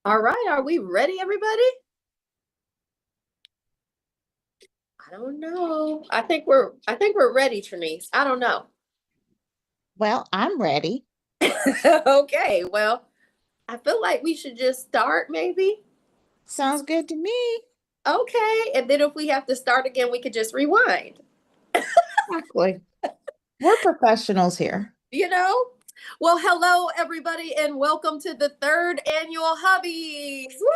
All right, are we ready, everybody? I don't know. I think we're ready, Trinice. I don't know. Well, I'm ready. Okay, well, I feel like we should just start maybe. Sounds good to me. Okay, and then if we have to start again, we could just rewind. Exactly. We're professionals here. You know? Well, hello everybody and welcome to the third annual Hubbies. Woo!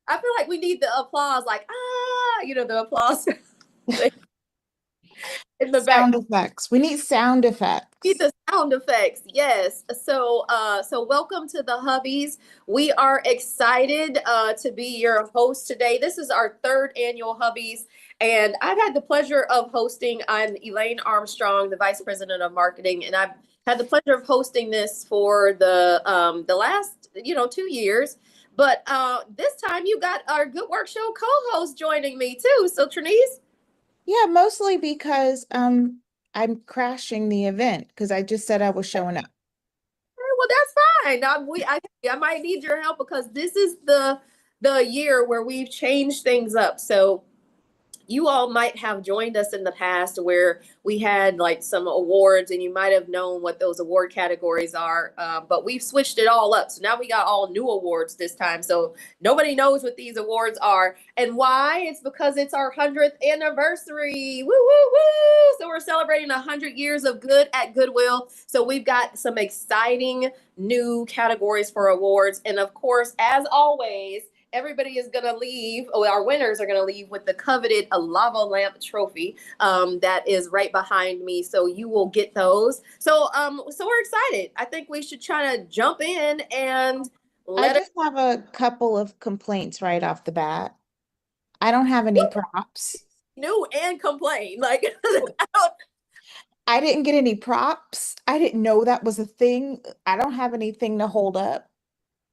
I feel like we need the applause like the applause in the back. Sound effects. We need sound Need effects. the sound effects. Yes. So welcome to the Hubbies. We are excited to be your host today. This is our third annual Hubbies, and I've had the pleasure of hosting. I'm Elaine Armstrong, the Vice President of Marketing, and I've had the pleasure of hosting this for the last 2 years. But this time you got our Good Work Show co-host joining me too. So Trinice. Yeah, mostly because I'm crashing the event because I just said I was showing up. Well, that's fine. I might need your help because this is the year where we've changed things up. So you all might have joined us in the past where we had like some awards and you might have known what those award categories are, but we've switched it all up, so now we got all new awards this time, so nobody knows what these awards are and why. It's because it's our 100th anniversary. Woo woo woo. So we're celebrating 100 years of good at Goodwill, so we've got some exciting new categories for awards, and of course, as always, everybody is going to leave, our winners are going to leave with the coveted lava lamp trophy that is right behind me. So you will get those. So we're excited. I think we should try to jump in and I let us just have a couple of complaints right off the bat. I don't have any props. new and complain. Like, I don't, I didn't get any props. I didn't know that was a thing. I don't have anything to hold up.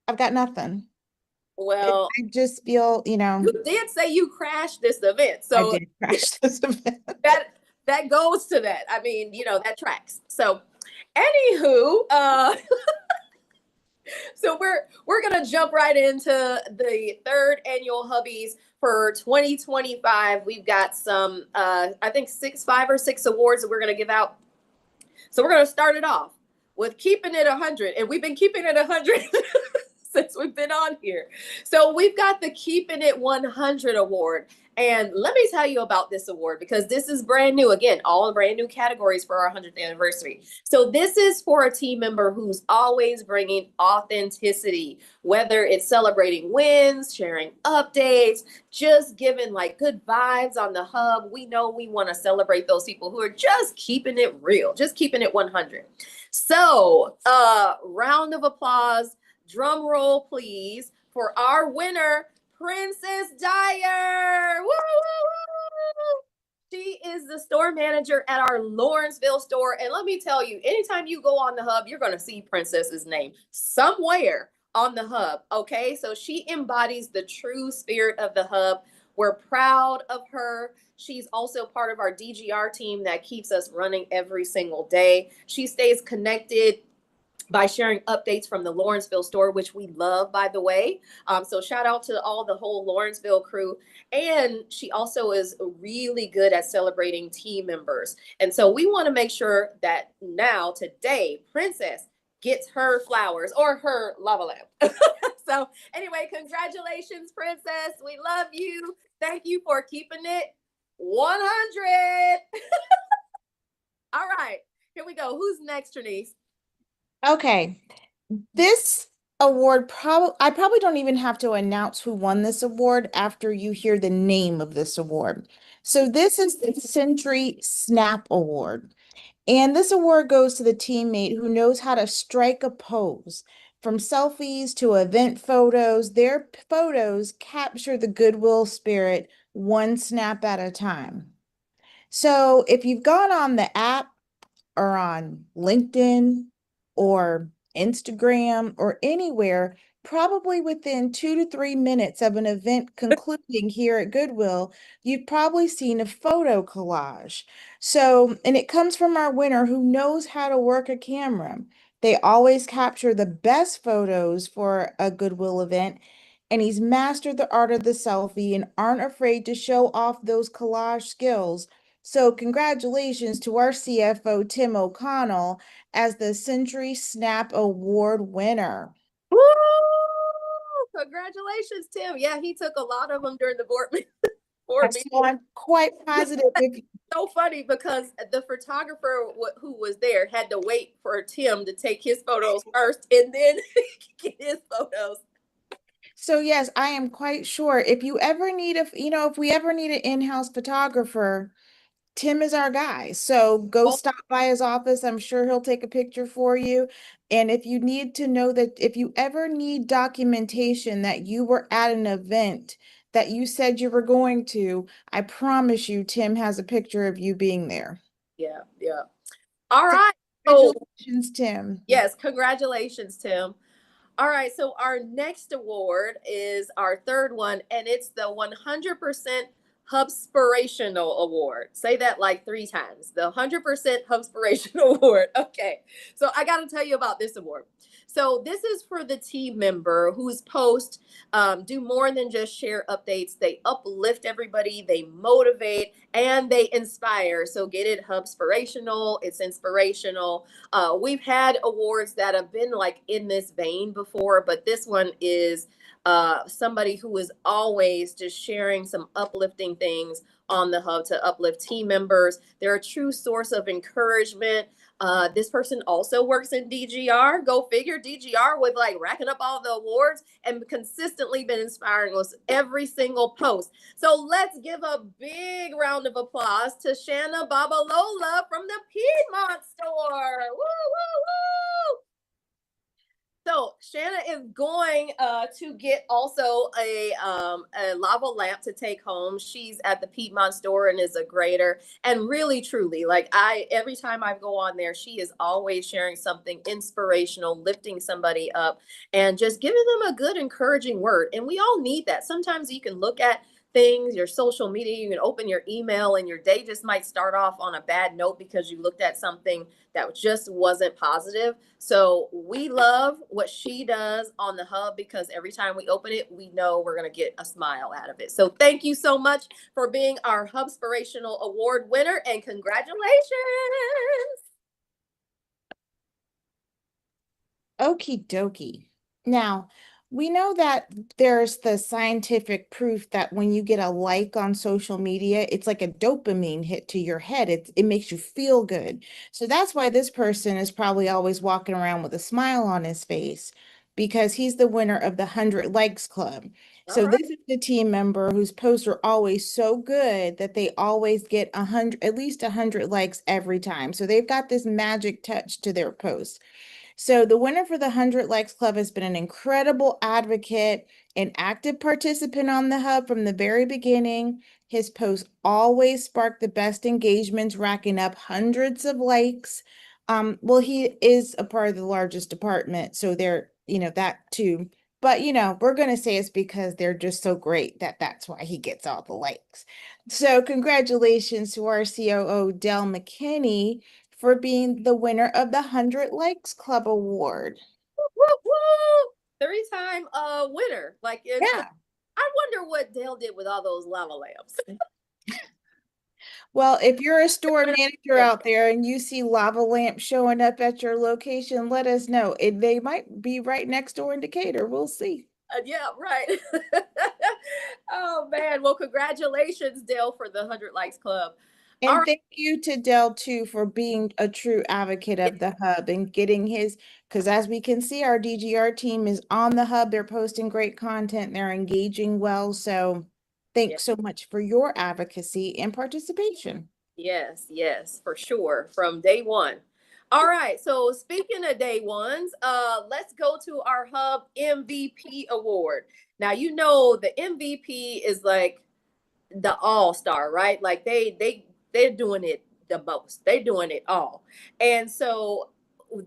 I've got nothing. well, I just feel, you did say you crashed this event. I So did crash this event. that that goes to that. I mean, that tracks. So anywho, so we're gonna jump right into the third annual Hubbies for 2025. We've got some I think 5 or 6 awards that we're gonna give out. So we're gonna start it off with keeping it 100, and we've been keeping it 100 since we've been on here. So we've got the Keeping It 100 award. And let me tell you about this award because this is brand new. Again, all brand new categories for our 100th anniversary. So this is for a team member who's always bringing authenticity, whether it's celebrating wins, sharing updates, just giving like good vibes on the hub. We know we want to celebrate those people who are just keeping it real, just keeping it 100. So, round of applause, drum roll, please, for our winner, Princess Dyer. Woo, woo, woo. She is the store manager at our Lawrenceville store. And let me tell you, anytime you go on the hub, you're going to see Princess's name somewhere on the hub. Okay. So she embodies the true spirit of the hub. We're proud of her. She's also part of our DGR team that keeps us running every single day. She stays connected by sharing updates from the Lawrenceville store, which we love, by the way. So shout out to all the whole Lawrenceville crew. And she also is really good at celebrating team members. And so we want to make sure that now, today, Princess gets her flowers or her lava lamp. So anyway, congratulations, Princess. We love you. Thank you for keeping it 100. All right, here we go. Who's next, Trinice? Okay. This award I probably don't even have to announce who won this award after you hear the name of this award. So this is the Century Snap Award. And this award goes to the teammate who knows how to strike a pose. From selfies to event photos, their photos capture the goodwill spirit one snap at a time. So if you've gone on the app or on LinkedIn or Instagram or anywhere, probably within 2 to 3 minutes of an event concluding here at Goodwill, you've probably seen a photo collage. So, and it comes from our winner who knows how to work a camera. They always capture the best photos for a Goodwill event, and he's mastered the art of the selfie and aren't afraid to show off those collage skills. So, congratulations to our CFO, Tim O'Connell, as the Century Snap Award winner. Woo! Congratulations, Tim. Yeah, he took a lot of them during the board meeting. So I'm quite positive if So funny because the photographer who was there had to wait for Tim to take his photos first and then get his photos. so yes, I am quite sure if you ever need if we ever need an in-house photographer, Tim is our guy. So go Oh, stop by his office. I'm sure he'll take a picture for you. And if you need to know that if you ever need documentation that you were at an event that you said you were going to, I promise you, Tim has a picture of you being there. yeah, yeah. All right. So, Congratulations, Tim. yes, congratulations, Tim. All right, so our next award is our third one, and it's the 100% Hubspirational Award. Say that like 3 times. The 100% Hubspirational Award. Okay, so I got to tell you about this award. So this is for the team member whose posts do more than just share updates. They uplift everybody, they motivate, and they inspire. So get it Hubspirational. It's inspirational. We've had awards that have been like in this vein before, but this one is somebody who is always just sharing some uplifting things on the hub to uplift team members. They're a true source of encouragement. This person also works in DGR. Go figure, DGR with like racking up all the awards and consistently been inspiring us every single post. So let's give a big round of applause to Shanna Babalola from the Piedmont store. Woo, woo, woo! So Shanna is going to get also a lava lamp to take home. She's at the Piedmont store and is a grader. And really, truly, like every time I go on there, she is always sharing something inspirational, lifting somebody up, and just giving them a good, encouraging word. And we all need that. Sometimes you can look at things, your social media, you can open your email, and your day just might start off on a bad note because you looked at something that just wasn't positive. So we love what she does on the hub because every time we open it, we know we're going to get a smile out of it. So thank you so much for being our Hubspirational Award winner, and congratulations. Okie dokie. Now, we know that there's the scientific proof that when you get a like on social media, it's like a dopamine hit to your head. It makes you feel good. So that's why this person is probably always walking around with a smile on his face because he's the winner of the 100 Likes Club. All So right. this is the team member whose posts are always so good that they always get at least 100 likes every time. So they've got this magic touch to their posts. So the winner for the 100 Likes Club has been an incredible advocate and active participant on the hub from the very beginning. His posts always spark the best engagements, racking up hundreds of likes. Well, he is a part of the largest department, so they're, that too. But, we're going to say it's because they're just so great that's why he gets all the likes. So congratulations to our COO, Del McKinney, for being the winner of the 100 Likes Club Award. Woo, woo. 3-time winner. Like, Yeah. I wonder what Dale did with all those lava lamps. Well, if you're a store manager out there and you see lava lamps showing up at your location, let us know. They might be right next door in Decatur. We'll see. Yeah, right. Oh man. Well, congratulations, Dale, for the 100 Likes Club. All And right. thank you to Dell too for being a true advocate of the hub and getting because as we can see, our DGR team is on the hub. They're posting great content. They're engaging well. So Yeah. thanks so much for your advocacy and participation. Yes, yes, for sure. From day one. All right. So speaking of day ones, let's go to our hub MVP award. Now you know the MVP is like the all-star, right? Like they're doing it the most. They're doing it all. And so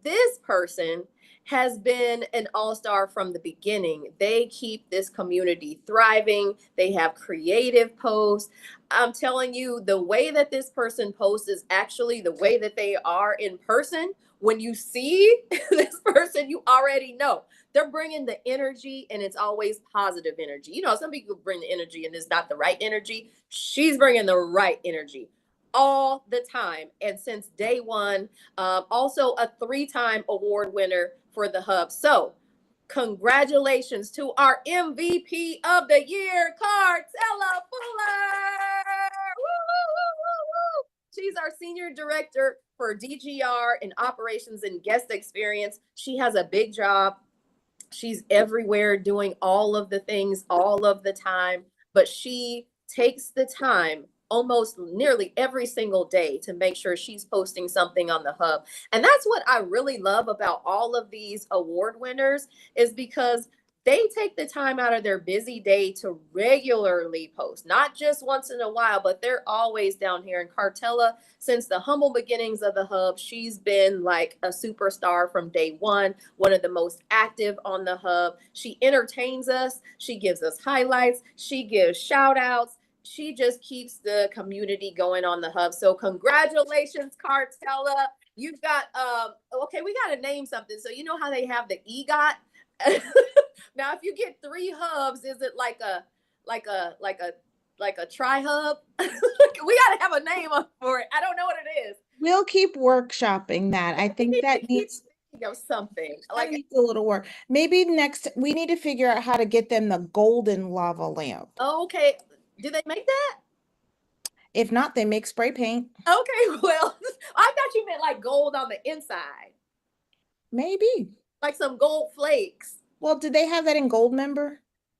this person has been an all-star from the beginning. They keep this community thriving. They have creative posts. I'm telling you, the way that this person posts is actually the way that they are in person. When you see this person, you already know they're bringing the energy, and it's always positive energy. You know, some people bring the energy and it's not the right energy. She's bringing the right energy all the time. And since day one, also a 3-time award winner for the Hub. So, congratulations to our MVP of the year, Cartella Fuller. Woo, woo, woo, woo, woo. She's our senior director for DGR and operations and guest experience. She has a big job. She's everywhere doing all of the things all of the time, but she takes the time almost nearly every single day to make sure she's posting something on the Hub. And that's what I really love about all of these award winners, is because they take the time out of their busy day to regularly post, not just once in a while, but they're always down here. And Cartella, since the humble beginnings of the Hub, she's been like a superstar from day one of the most active on the Hub. She entertains us, she gives us highlights, she gives shout outs. She just keeps the community going on the Hub. So congratulations, Cartella. You've got okay, we got to name something. So you know how they have the EGOT? Now, if you get 3 hubs, is it like a tri-hub? We got to have a name for it. I don't know what it is. We'll keep workshopping that. I think that needs Of something that like needs a little work. Maybe next we need to figure out how to get them the golden lava lamp. okay. Do they make that? If not, they make spray paint. Okay, well, I thought you meant like gold on the inside, Maybe. like some gold flakes. Well, did they have that in Goldmember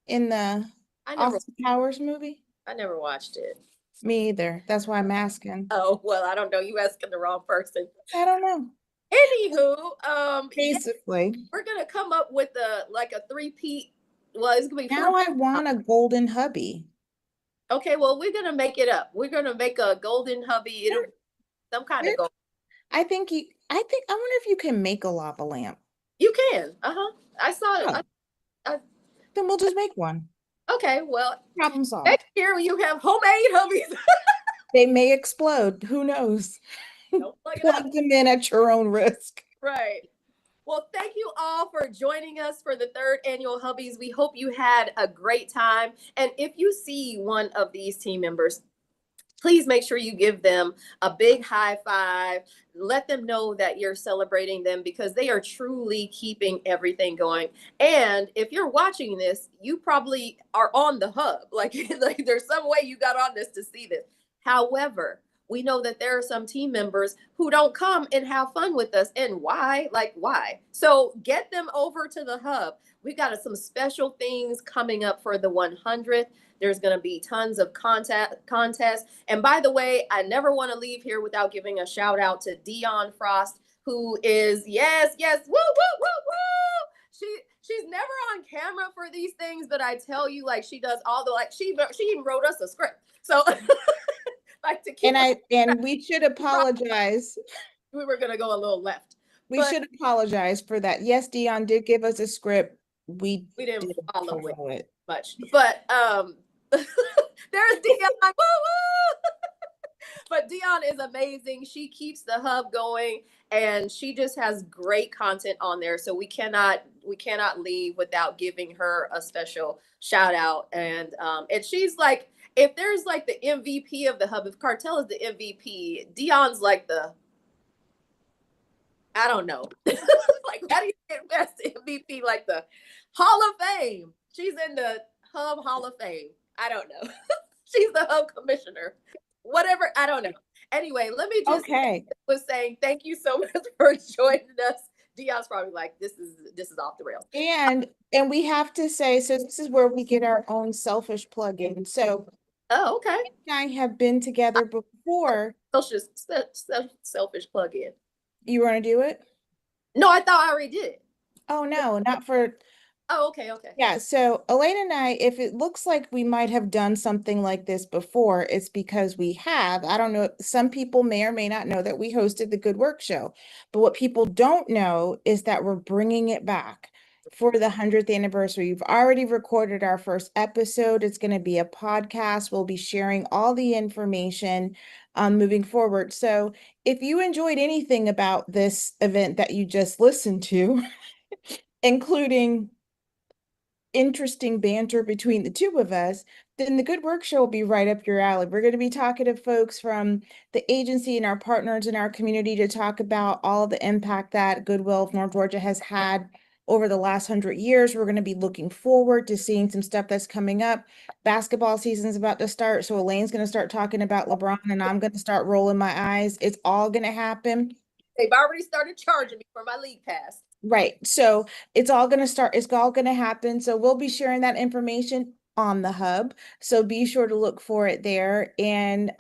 in the I never, Austin Powers movie? I never watched it. Me either. That's why I'm asking. Oh well, I don't know. You asking the wrong person. I don't know. Anywho, yeah, Basically, we're gonna come up with a three-peat. Well, it's gonna be now 4. I want a golden hubby. Okay, well, we're gonna make it up. We're gonna make a golden hubby. It'll be some kind of gold. I wonder if you can make a lava lamp. You can. Uh-huh. I saw it. Oh. Then we'll just make one. Okay, well, Problem solved. next year you have homemade hubbies. They may explode. Who knows? Don't plug it up. Plug them in at your own risk. Right. Well, thank you all for joining us for the 3rd annual Hubbies. We hope you had a great time. And if you see one of these team members, please make sure you give them a big high five. Let them know that you're celebrating them, because they are truly keeping everything going. And if you're watching this, you probably are on the Hub. Like there's some way you got on this to see this. However, we know that there are some team members who don't come and have fun with us. And why? Like, why? So get them over to the Hub. We've got some special things coming up for the 100th. There's going to be tons of contests. And by the way, I never want to leave here without giving a shout out to Dion Frost, who is, yes, woo, woo, woo, woo. She's never on camera for these things, but I tell you, like, she does all the, like, she even wrote us a script. So like to keep and we should apologize. We were gonna go a little left. We should apologize for that. Yes, Dion did give us a script. We didn't follow it much, but there's Dion. Woo woo! But Dion is amazing. She keeps the Hub going, and she just has great content on there. So we cannot leave without giving her a special shout out. And she's like, if there's like the MVP of the Hub, if Cartel is the MVP, Dion's like the, I don't know. Like, how do you get best MVP? Like the Hall of Fame. She's in the Hub Hall of Fame. I don't know. She's the Hub commissioner. Whatever. I don't know. Anyway, let me just was saying thank you so much for joining us. Dion's probably like, this is off the rails. And we have to say, so this is where we get our own selfish plug-in. So okay. I have been together before. Selfish plug-in. You want to do it? No, I thought I already did it. Oh no, not for Oh, okay, okay. Yeah, so Elaine and I, if it looks like we might have done something like this before, it's because we have. I don't know, some people may or may not know that we hosted the Good Work Show. But what people don't know is that we're bringing it back for the 100th anniversary. We've already recorded our first episode. It's going to be a podcast. We'll be sharing all the information moving forward. So if you enjoyed anything about this event that you just listened to, including interesting banter between the two of us, then the Good Work Show will be right up your alley. We're going to be talking to folks from the agency and our partners in our community to talk about all of the impact that Goodwill of North Georgia has had over the last 100 years. We're going to be looking forward to seeing some stuff that's coming up. Basketball season's about to start, so Elaine's going to start talking about LeBron, and I'm going to start rolling my eyes. It's all going to happen. They've already started charging me for my league pass. Right. So it's all going to start, it's all going to happen. So we'll be sharing that information on the hub. So be sure to look for it there and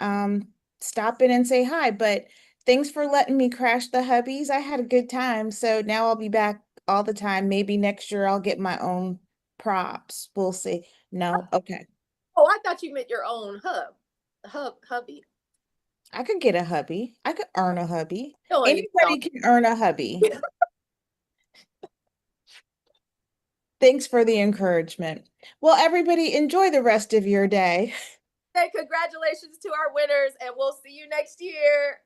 stop in and say hi. But thanks for letting me crash the hubbies. I had a good time. So now I'll be back all the time. Maybe next year I'll get my own props. We'll see. No, okay. Oh, I thought you meant your own hubby. I could get a hubby. I could earn a hubby. No, Anybody can earn a hubby. Thanks for the encouragement. Well, everybody, enjoy the rest of your day. Hey, congratulations to our winners, and we'll see you next year.